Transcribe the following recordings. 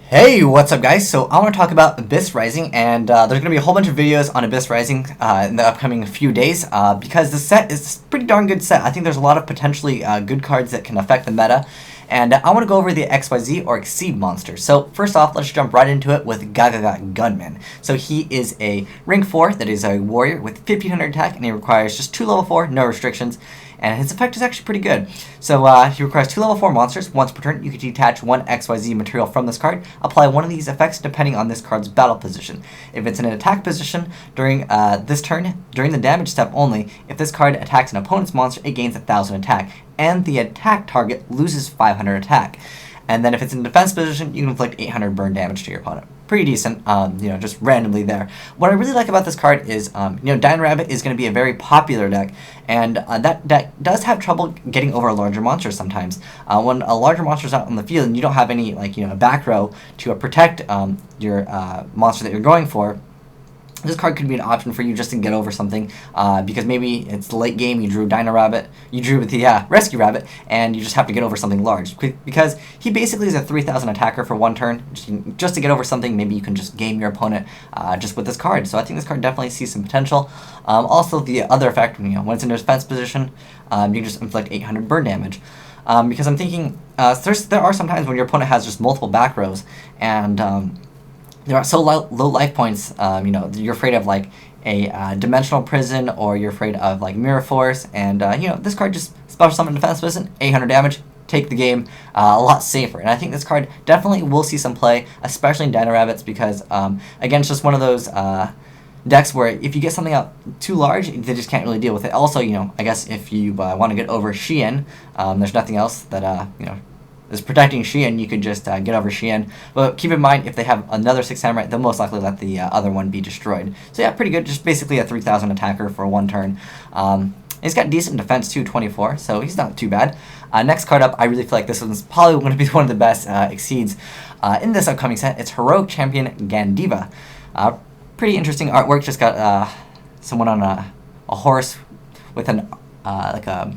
Hey, what's up guys? So I want to talk about Abyss Rising, and there's going to be a whole bunch of videos on Abyss Rising in the upcoming few days because the set is a pretty darn good set. I think there's a lot of potentially good cards that can affect the meta, and I want to go over the XYZ or Exceed monsters. So first off, let's jump right into it with Gagagigo Gunman. So he is a rank 4 that is a warrior with 1500 attack, and he requires just 2 level 4, no restrictions. And his effect is actually pretty good. So he requires 2 level 4 monsters. Once per turn, you can detach one XYZ material from this card. Apply one of these effects depending on this card's battle position. If it's in an attack position during this turn, during the damage step only, if this card attacks an opponent's monster, it gains 1000 attack, and the attack target loses 500 attack. And then if it's in defense position, you can inflict 800 burn damage to your opponent. Pretty decent, just randomly there. What I really like about this card is, Dino Rabbit is going to be a very popular deck, and that deck does have trouble getting over larger monsters sometimes. When a larger monster is out on the field and you don't have any, back row to protect your monster that you're going for, this card could be an option for you just to get over something, because maybe it's the late game, you drew Dino Rabbit, you drew the Rescue Rabbit, and you just have to get over something large. Because he basically is a 3000 attacker for one turn. Just to get over something, maybe you can just game your opponent just with this card. So I think this card definitely sees some potential. Also, the other effect, when it's in a defense position, you can just inflict 800 burn damage. Because I'm thinking, there are some times when your opponent has just multiple back rows, and there are so low life points, you're afraid of a dimensional prison, or you're afraid of Mirror Force, and this card just special summon defense position, 800 damage, take the game a lot safer. And I think this card definitely will see some play, especially in Dino Rabbits, because again, it's just one of those decks where if you get something out too large, they just can't really deal with it. Also, I guess if you want to get over Xian, there's nothing else that is protecting Xian, you could just get over Xian. But keep in mind, if they have another 6 Samurai, they'll most likely let the other one be destroyed. So yeah, pretty good. Just basically a 3000 attacker for one turn. He's got decent defense too, 24, so he's not too bad. Next card up, I really feel like this one's probably going to be one of the best exceeds in this upcoming set. It's Heroic Champion Gandiva. Pretty interesting artwork. Just got someone on a horse with an a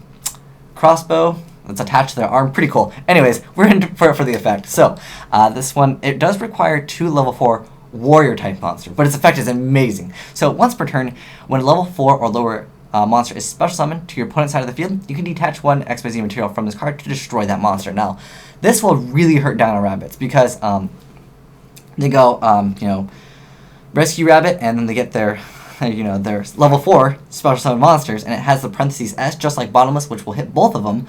crossbow that's attached to their arm. Pretty cool. Anyways, we're in for the effect. So this one, it does require 2 level 4 warrior type monster, but its effect is amazing. So once per turn, when a level 4 or lower monster is special summoned to your opponent's side of the field, you can detach one XYZ material from this card to destroy that monster. Now, this will really hurt Dino Rabbits because they go, Rescue Rabbit, and then they get their their level 4 special summon monsters, and it has the parentheses S, just like Bottomless, which will hit both of them.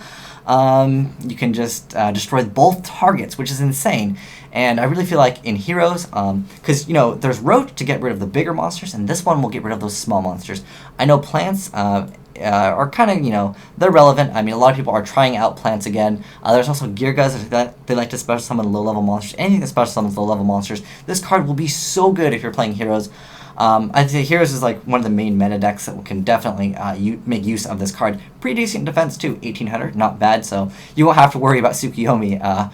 You can just destroy both targets, which is insane. And I really feel like in Heroes, because there's Roach to get rid of the bigger monsters, and this one will get rid of those small monsters. I know plants are kind of, they're relevant. I mean, a lot of people are trying out plants again. There's also Geargas that they like to special summon low-level monsters. Anything that special summons low-level monsters. This card will be so good if you're playing Heroes. I'd say Heroes is one of the main meta decks that can definitely make use of this card. Pretty decent defense too, 1800, not bad. So you won't have to worry about Tsukiyomi,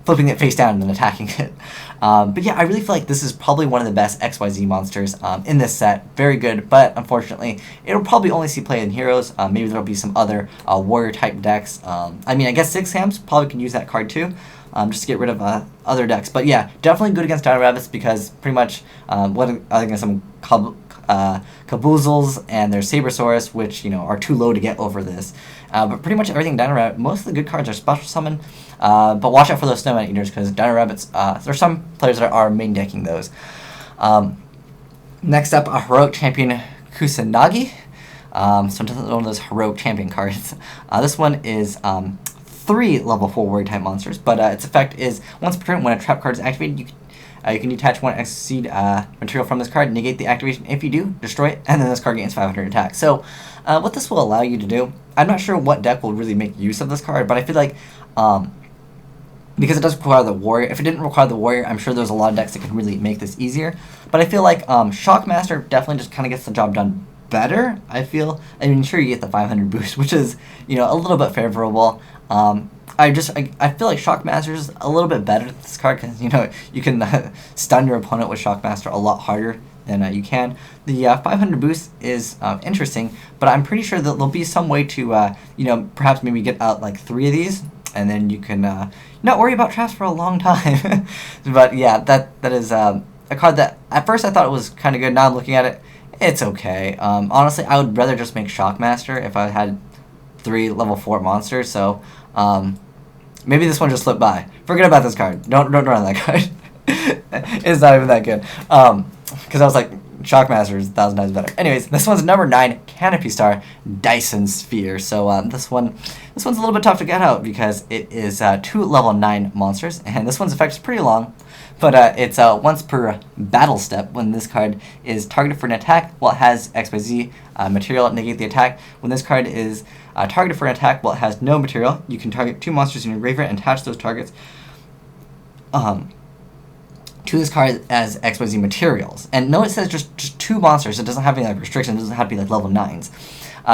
flipping it face down and then attacking it. But yeah, I really feel like this is probably one of the best XYZ monsters in this set. Very good, but unfortunately, it'll probably only see play in Heroes. Maybe there'll be some other warrior type decks. I mean, I guess 6 Hams probably can use that card too. Just to get rid of other decks. But yeah, definitely good against Dino Rabbits because pretty much against some Kaboozles and their Sabersaurus, which are too low to get over this. But pretty much everything Dino Rabbit, most of the good cards are special summon. But watch out for those Snowman Eaters because Dino Rabbits, there's some players that are main decking those. Next up, a Heroic Champion Kusanagi. So one of those Heroic Champion cards. This one is 3 level 4 warrior type monsters, but its effect is once per turn when a trap card is activated, you can detach one Exceed material from this card, negate the activation. If you do, destroy it, and then this card gains 500 attack. So what this will allow you to do, I'm not sure what deck will really make use of this card, but I feel like because it does require the warrior. If it didn't require the warrior, I'm sure there's a lot of decks that could really make this easier. But I feel like Shockmaster definitely just kind of gets the job done better. I mean, sure, you get the 500 boost, which is a little bit favorable. I feel like Shockmaster is a little bit better than this card because you can stun your opponent with Shockmaster a lot harder than you can. The 500 boost is interesting, but I'm pretty sure that there'll be some way to perhaps maybe get out 3 of these and then you can not worry about traps for a long time. But yeah, that is a card that at first I thought it was kind of good. Now I'm looking at it, it's okay. Honestly, I would rather just make Shockmaster if I had 3 level 4 monsters. So maybe this one just slipped by. Forget about this card. Don't run that card. It's not even that good. Because I was like, Shockmaster is 1,000 times better. Anyways, this one's number 9, Canopy Star-Dyson Sphere. So this one's a little bit tough to get out because it is 2 level 9 monsters, and this one's effect is pretty long. But it's once per battle step. When this card is targeted for an attack, well, it has XYZ material, negate the attack. When this card is targeted for an attack, well, it has no material. You can target 2 monsters in your graveyard and attach those targets to this card as XYZ materials. And note it says just 2 monsters. It doesn't have any like restrictions. It doesn't have to be like level 9s.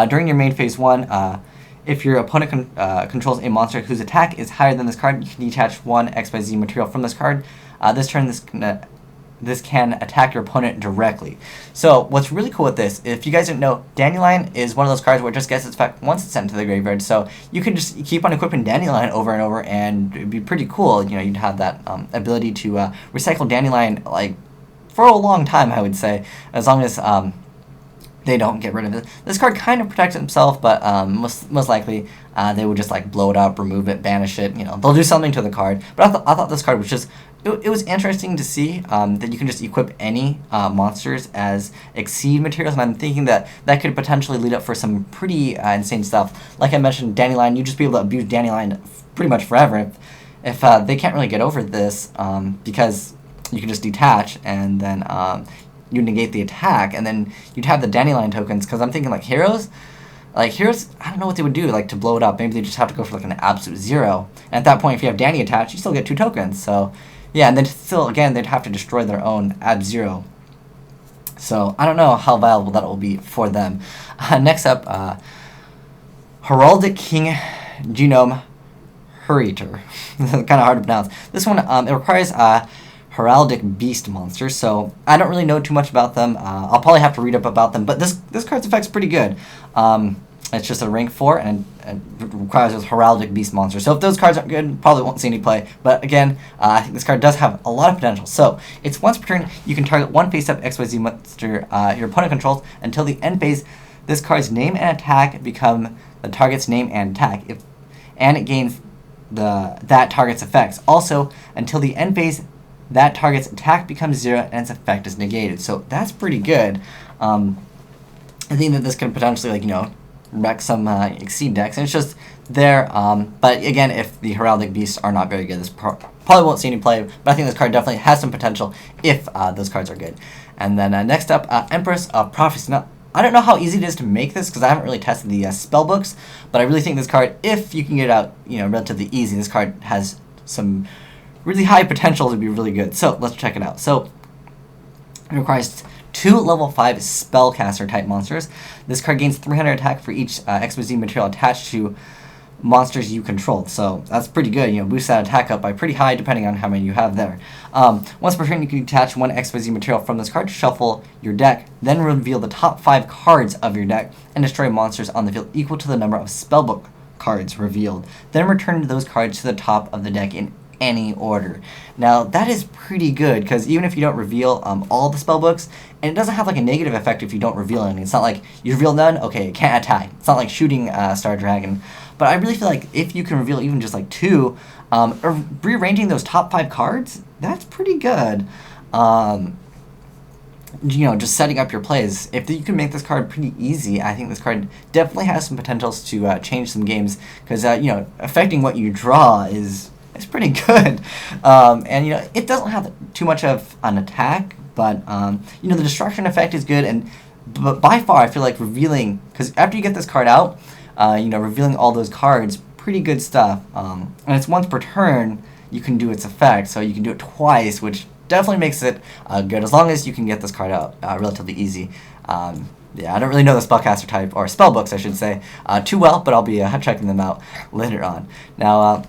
During your main phase 1, if your opponent controls a monster whose attack is higher than this card, you can detach 1 XYZ material from this card. This turn, this can attack your opponent directly. So what's really cool with this, if you guys didn't know, Dandelion is one of those cards where it just gets its effect once it's sent to the graveyard. So you can just keep on equipping Dandelion over and over, and it'd be pretty cool. You know, you'd have that ability to recycle Dandelion like for a long time, I would say, as long as they don't get rid of it. This card kind of protects itself, but most likely they would just like blow it up, remove it, banish it. You know, they'll do something to the card. But I thought this card was just it was interesting to see that you can just equip any monsters as Exceed materials, and I'm thinking that could potentially lead up for some pretty insane stuff. Like I mentioned, Dandelion, you'd just be able to abuse Dandelion pretty much forever if they can't really get over this because you can just detach and then you negate the attack, and then you'd have the Dandelion tokens. Because I'm thinking like heroes, I don't know what they would do like to blow it up. Maybe they just have to go for like an absolute 0. And at that point, if you have Danny attached, you still get 2 tokens. So yeah, and then still again they'd have to destroy their own ab-0. So I don't know how valuable that will be for them. Next up, Heraldic King Genome Heriter. Kind of hard to pronounce. This one it requires Heraldic Beast monsters, so I don't really know too much about them. I'll probably have to read up about them, but this card's effect's pretty good. It's just a rank 4, and it requires those Heraldic Beast monsters. So if those cards aren't good, probably won't see any play. But again, I think this card does have a lot of potential. So it's once per turn, you can target 1 face-up XYZ monster your opponent controls until the end phase. This card's name and attack become the target's name and attack, and it gains that target's effects. Also, until the end phase, that target's attack becomes 0 and its effect is negated. So that's pretty good. I think that this can potentially, like, you know, wreck some Exceed decks, and it's just there. But again, if the Heraldic Beasts are not very good, this probably won't see any play. But I think this card definitely has some potential if those cards are good. And then next up, Empress of Prophecy. Now, I don't know how easy it is to make this because I haven't really tested the spell books, but I really think this card, if you can get it out, you know, relatively easy, this card has some really high potential to be really good. So let's check it out. So it requires 2 level 5 spellcaster type monsters. This card gains 300 attack for each XYZ material attached to monsters you control. So that's pretty good. You know, boost that attack up by pretty high depending on how many you have there. Once per turn, you can detach 1 XYZ material from this card, shuffle your deck, then reveal the top 5 cards of your deck and destroy monsters on the field equal to the number of spellbook cards revealed. Then return those cards to the top of the deck in any order. Now that is pretty good because even if you don't reveal all the spell books, and it doesn't have like a negative effect if you don't reveal any. It's not like you reveal none, okay, it can't attack. It's not like shooting Star Dragon. But I really feel like if you can reveal even just like 2, or rearranging those top 5 cards, that's pretty good. You know, just setting up your plays. If you can make this card pretty easy, I think this card definitely has some potentials to change some games because you know, affecting what you draw is pretty good. And you know, it doesn't have too much of an attack, but you know, the destruction effect is good. But by far, I feel like revealing, because after you get this card out, you know, revealing all those cards, pretty good stuff. And it's once per turn you can do its effect, so you can do it twice, which definitely makes it good as long as you can get this card out relatively easy. Yeah, I don't really know the spellcaster type, or spell books I should say, too well, but I'll be checking them out later on. Now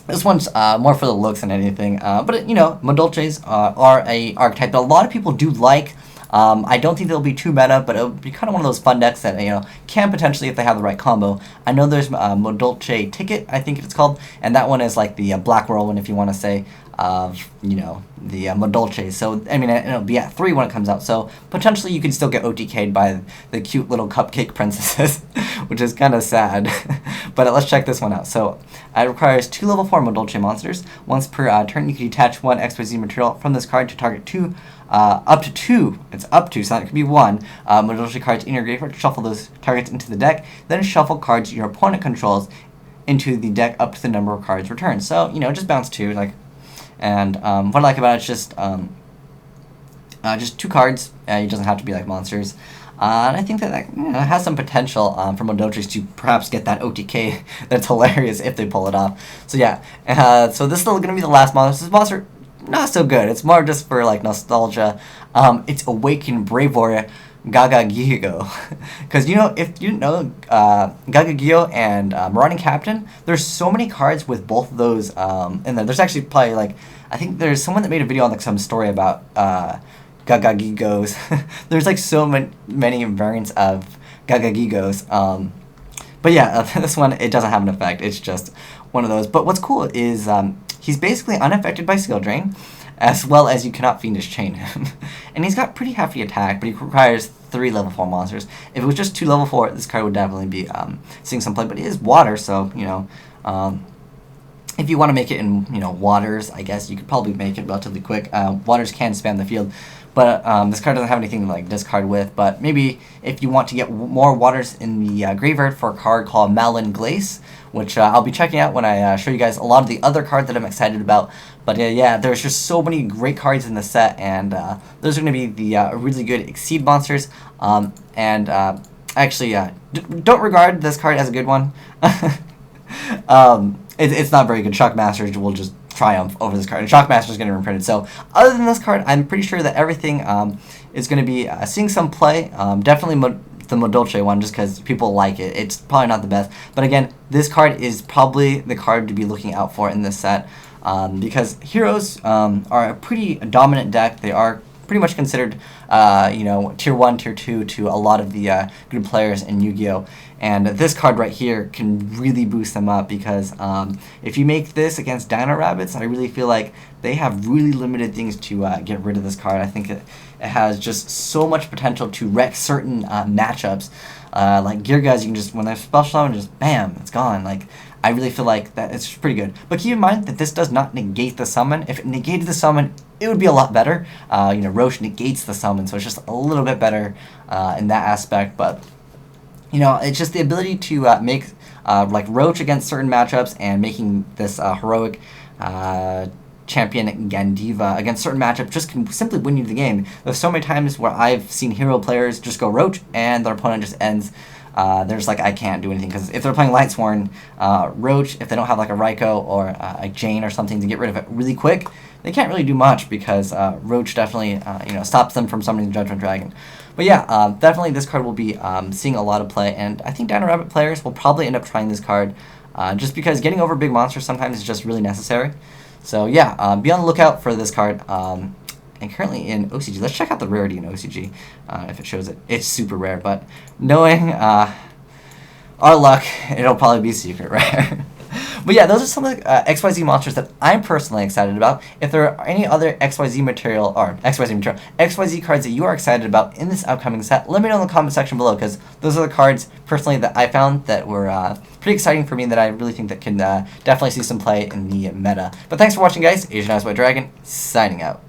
this one's more for the looks than anything, but you know, Madolches are a archetype that a lot of people do like. I don't think they'll be too meta, but it'll be kind of one of those fun decks that, you know, can potentially, if they have the right combo. I know there's Modolce Ticket, I think it's called, and that one is like the Black Whirlwind, if you want to say, of, you know, the Modolce. So, I mean, it'll be at 3 when it comes out, so potentially you can still get OTK'd by the cute little cupcake princesses, which is kind of sad. But let's check this one out. So, it requires 2 level 4 Modolce monsters. Once per turn, you can detach 1 XYZ material from this card to target 2, up to 2, it's up to, so that could be 1, Modolce cards in your graveyard. Shuffle those targets into the deck, then shuffle cards your opponent controls into the deck up to the number of cards returned. So, you know, just bounce 2, like. And what I like about it is just 2 cards. It doesn't have to be like monsters. And I think that you know, has some potential for Modolces to perhaps get that OTK that's hilarious if they pull it off. So yeah, so this is going to be the last monster. This monster, not so good. It's more just for like nostalgia. It's Awakened Brave Warrior Gagagigo. Because, you know, if you know Gagagigo and Marauding Captain, there's so many cards with both of those in there. There's actually probably like, I think there's someone that made a video on like some story about Gagagigos. There's like so many variants of Gagagigos. But yeah, this one, it doesn't have an effect. It's just one of those. But what's cool is he's basically unaffected by Skill Drain, as well as you cannot Fiendish Chain him. And he's got pretty hefty attack, but he requires 3 level 4 monsters. If it was just 2 level 4, this card would definitely be seeing some play, but it is water, so, you know, if you want to make it in, you know, waters, I guess you could probably make it relatively quick. Waters can spam the field, but this card doesn't have anything to like discard with. But maybe if you want to get more waters in the graveyard for a card called Malin Glace, which I'll be checking out when I show you guys a lot of the other cards that I'm excited about. But yeah, there's just so many great cards in the set, and those are going to be the really good Exceed monsters. Actually, don't regard this card as a good one. It's not very good. Shockmaster will just triumph over this card, and Shockmaster is going to be reprinted. So other than this card, I'm pretty sure that everything is going to be seeing some play. Definitely the Modolce one, just because people like it. It's probably not the best, but again, this card is probably the card to be looking out for in this set, because heroes are a pretty dominant deck. They are pretty much considered, you know, tier 1, tier 2 to a lot of the good players in Yu-Gi-Oh! And this card right here can really boost them up, because if you make this against Dino Rabbits, I really feel like they have really limited things to get rid of this card. I think it has just so much potential to wreck certain matchups. Like Gear Guys, you can just, when they're special summon, just bam, it's gone. Like, I really feel like that it's pretty good. But keep in mind that this does not negate the summon. If it negated the summon, it would be a lot better. You know, Roche negates the summon, so it's just a little bit better in that aspect. But, you know, it's just the ability to make like Roach against certain matchups, and making this heroic champion Gandiva against certain matchups just can simply win you the game. There's so many times where I've seen hero players just go Roach and their opponent just ends. They're just like, I can't do anything, because if they're playing Lightsworn, Roach, if they don't have like a Raikou or a Jane or something to get rid of it really quick, they can't really do much, because Roach definitely you know, stops them from summoning the Judgment Dragon. But yeah, definitely this card will be seeing a lot of play, and I think Dino Rabbit players will probably end up trying this card, just because getting over big monsters sometimes is just really necessary. So yeah, be on the lookout for this card. And currently in OCG, let's check out the rarity in OCG, if it shows it. It's super rare, but knowing our luck, it'll probably be secret rare. But yeah, those are some of the XYZ monsters that I'm personally excited about. If there are any other XYZ cards that you are excited about in this upcoming set, let me know in the comment section below, because those are the cards personally that I found that were pretty exciting for me, that I really think that can definitely see some play in the meta. But thanks for watching, guys. Asian Eyes White Dragon, signing out.